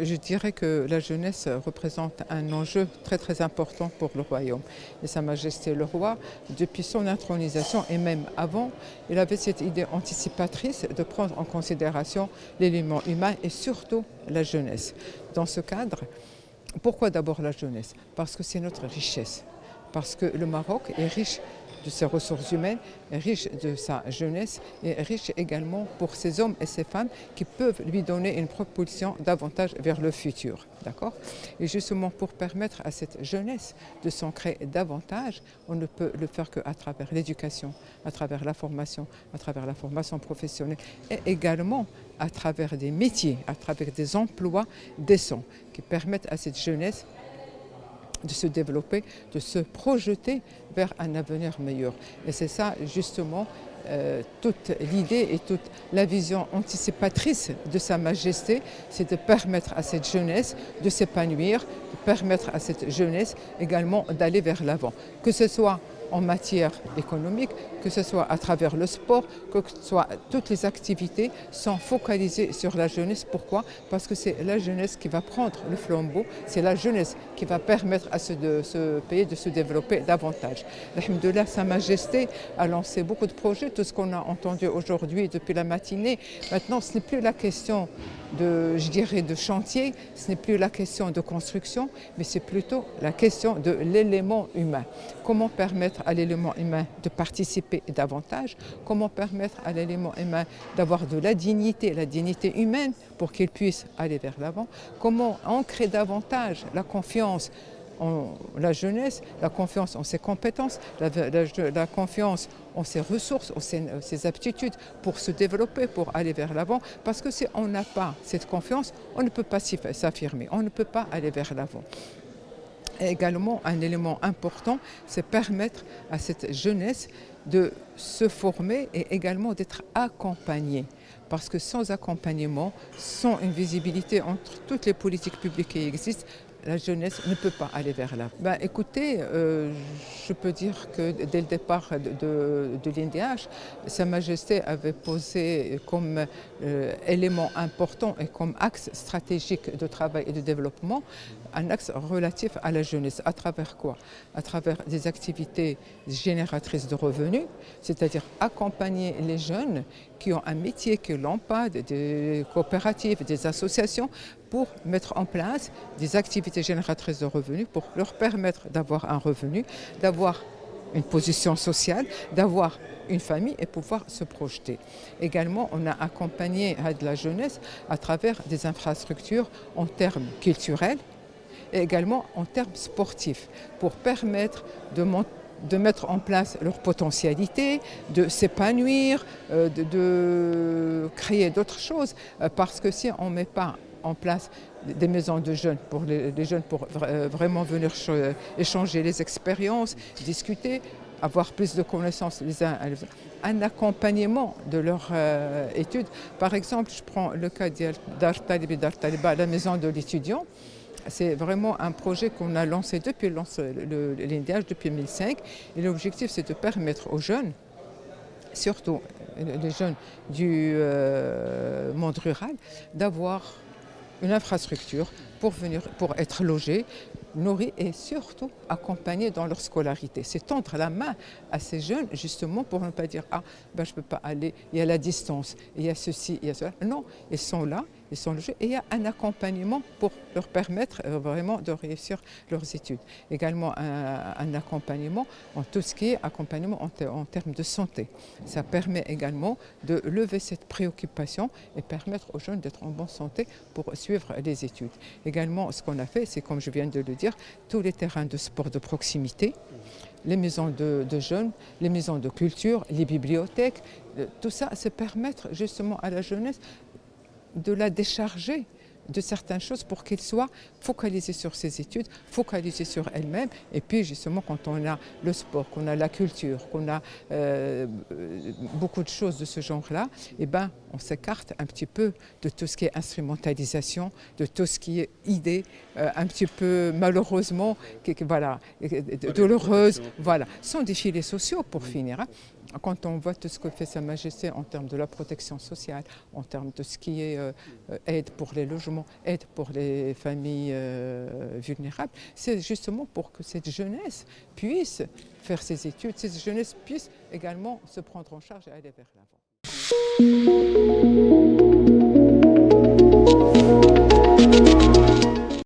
Je dirais que la jeunesse représente un enjeu très important pour le royaume. Et Sa Majesté le roi, depuis son intronisation et même avant, il avait cette idée anticipatrice de prendre en considération l'élément humain et surtout la jeunesse. Dans ce cadre, pourquoi d'abord la jeunesse? Parce que c'est notre richesse. Parce que le Maroc est riche de ses ressources humaines, est riche de sa jeunesse et est riche également pour ces hommes et ces femmes qui peuvent lui donner une propulsion davantage vers le futur. D'accord? Et justement pour permettre à cette jeunesse de s'ancrer davantage, on ne peut le faire qu'à travers l'éducation, à travers la formation professionnelle et également à travers des métiers, à travers des emplois décents qui permettent à cette jeunesse de se développer, de se projeter vers un avenir meilleur. Et c'est ça justement toute l'idée et toute la vision anticipatrice de Sa Majesté, c'est de permettre à cette jeunesse de s'épanouir, de permettre à cette jeunesse également d'aller vers l'avant. Que ce soit en matière économique, que ce soit à travers le sport, que ce soit toutes les activités sont focalisées sur la jeunesse. Pourquoi? Parce que c'est la jeunesse qui va prendre le flambeau, c'est la jeunesse qui va permettre à ce pays de se développer davantage. Alhamdoulilah, Sa Majesté a lancé beaucoup de projets, tout ce qu'on a entendu aujourd'hui depuis la matinée. Maintenant, ce n'est plus la question de chantier, ce n'est plus la question de construction, mais c'est plutôt la question de l'élément humain. Comment permettre à l'élément humain de participer davantage? Comment permettre à l'élément humain d'avoir de la dignité humaine pour qu'il puisse aller vers l'avant? Comment ancrer davantage la confiance en la jeunesse, la confiance en ses compétences, la confiance en ses ressources, en ses aptitudes pour se développer, pour aller vers l'avant. Parce que si on n'a pas cette confiance, on ne peut pas s'affirmer, on ne peut pas aller vers l'avant. Et également, un élément important, c'est permettre à cette jeunesse de se former et également d'être accompagnée. Parce que sans accompagnement, sans une visibilité entre toutes les politiques publiques qui existent, la jeunesse ne peut pas aller vers là. Écoutez, je peux dire que dès le départ de l'INDH, Sa Majesté avait posé comme élément important et comme axe stratégique de travail et de développement un axe relatif à la jeunesse. À travers quoi? À travers des activités génératrices de revenus, c'est-à-dire accompagner les jeunes qui ont un métier, qui l'ont pas, des coopératives, des associations, pour mettre en place des activités génératrices de revenus, pour leur permettre d'avoir un revenu, d'avoir une position sociale, d'avoir une famille et pouvoir se projeter. Également, on a accompagné de la jeunesse à travers des infrastructures en termes culturels et également en termes sportifs, pour permettre de mettre en place leur potentialité, de s'épanouir, de créer d'autres choses. Parce que si on ne met pas en place des maisons de jeunes pour les jeunes pour vraiment venir échanger les expériences, discuter, avoir plus de connaissances les uns les autres, un accompagnement de leur études. Par exemple, je prends le cas d'Ar Talib et Dar Taliba, la maison de l'étudiant. C'est vraiment un projet qu'on a lancé depuis l'INDH, depuis 2005. Et l'objectif, c'est de permettre aux jeunes, surtout les jeunes du monde rural, d'avoir une infrastructure pour être logés, nourris et surtout accompagnés dans leur scolarité. C'est tendre la main à ces jeunes justement pour ne pas dire « Ah, je ne peux pas aller, il y a la distance, il y a ceci, il y a cela ». Non, ils sont là, ils sont logés et il y a un accompagnement pour leur permettre vraiment de réussir leurs études. Également un accompagnement en tout ce qui est accompagnement en termes de santé. Ça permet également de lever cette préoccupation et permettre aux jeunes d'être en bonne santé pour suivre les études. Également, ce qu'on a fait, c'est comme je viens de le dire, tous les terrains de sport de proximité, les maisons de jeunes, les maisons de culture, les bibliothèques, tout ça, c'est permettre justement à la jeunesse de la décharger de certaines choses pour qu'elle soit focalisée sur ses études, focalisée sur elle-même. Et puis justement, quand on a le sport, qu'on a la culture, qu'on a beaucoup de choses de ce genre-là, on s'écarte un petit peu de tout ce qui est instrumentalisation, de tout ce qui est idée, un petit peu malheureusement, douloureuse, sans défilés sociaux pour finir. quand on voit tout ce que fait Sa Majesté en termes de la protection sociale, en termes de ce qui est aide pour les logements, aide pour les familles vulnérables, c'est justement pour que cette jeunesse puisse faire ses études, cette jeunesse puisse également se prendre en charge et aller vers l'avant.